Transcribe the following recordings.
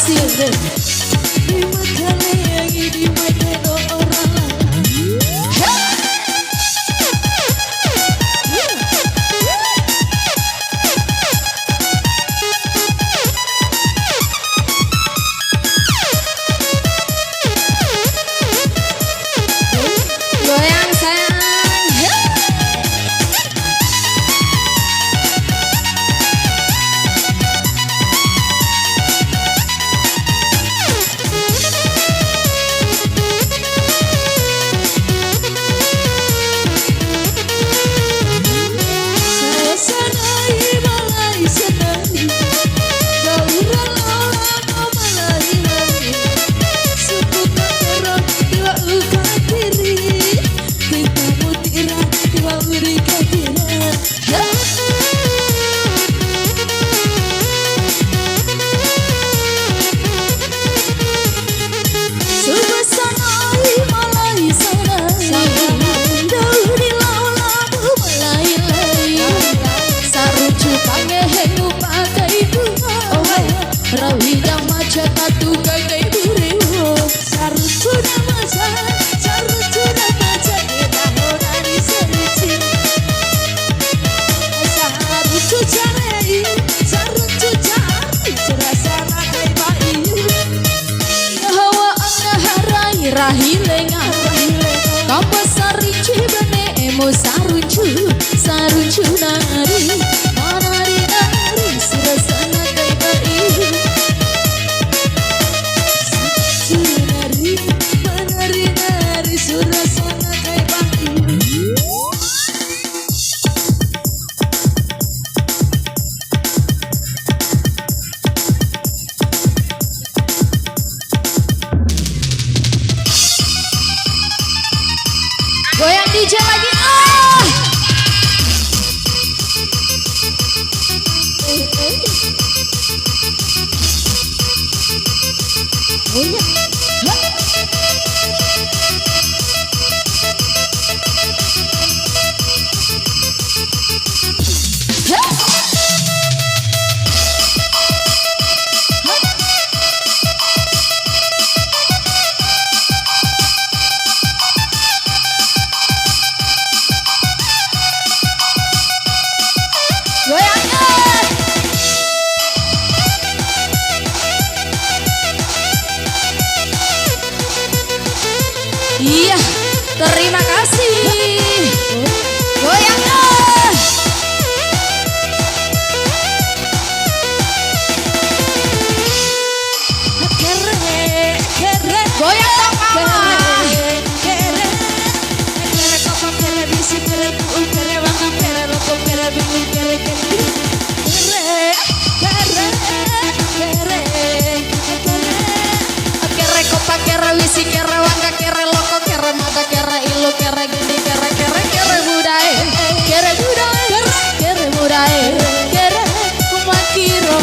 kasih. Di mata lagi di mata orang lain. Goyang sayang. Rahilenga Kampa sarici bane emo saruncu nari manari nari surasana kai bai nari manari nari surasana kai bai. Goyang DJ lagi. Iya, terima kasih. Goyang goyang dong mama. Kere kopa kere bisi kere buul kere wangang kere roko kere bingung kere kere kere kopa kere bisi kere wangang kere loko kere mata kere ilu kere gini kere kere kere budai kere budai kere budai kere kumakiro.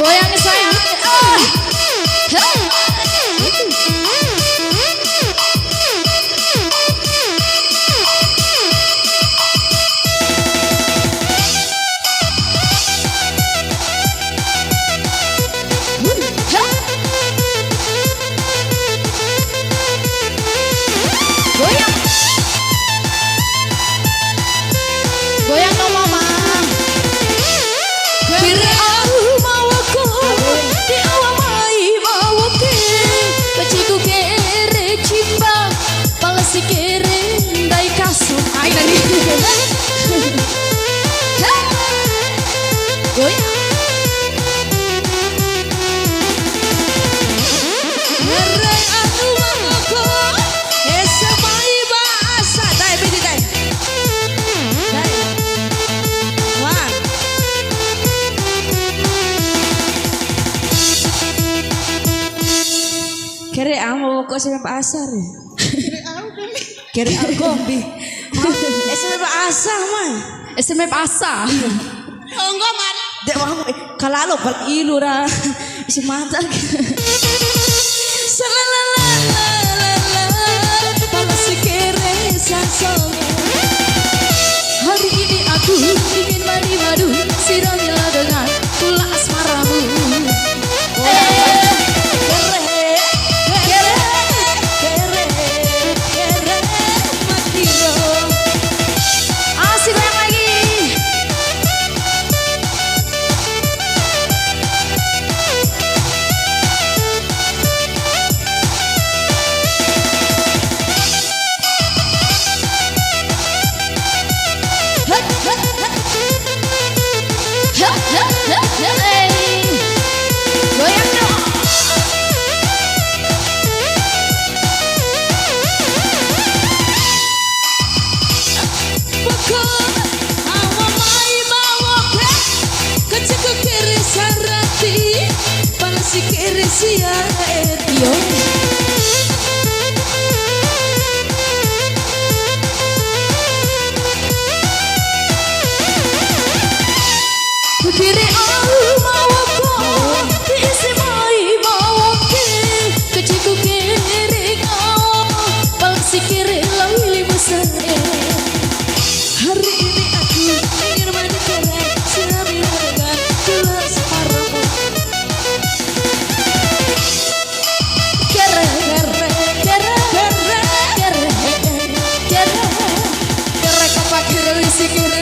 Goyang sayang. Goyang. Goyang dong mama. Kiri aku mawako di awamai mawake kaciku kere cimba palasi kere dai kasu ai nani. Goyang. Ngereng aku mawako esamai bahasa dai bedi dai. Kere amo kok sampai pasar ya. Kere amo Kere Algombi. SMP Asa mah. SMP Asa. Oh enggak man. Dek mau kalalo bal ilu ra. Isi mata. Salalalala. Palasi kere sansong. Hari ini aku ingin madu-madu siramilah dengan gula asmaramu. Asik banyak lagi. Goyang dong. Pokok awam mai bawa ke kecil kiri sarati palasi kiri siara Yo. kiri bawa ko isi mai bawa ke Keciku kiri kau palsi kiri lawili besar. hari ini aku ingin mandi kere siramilah dengan gula asmaramu. Kere kere kere Kere kere kere kere kere kapa kere isi kere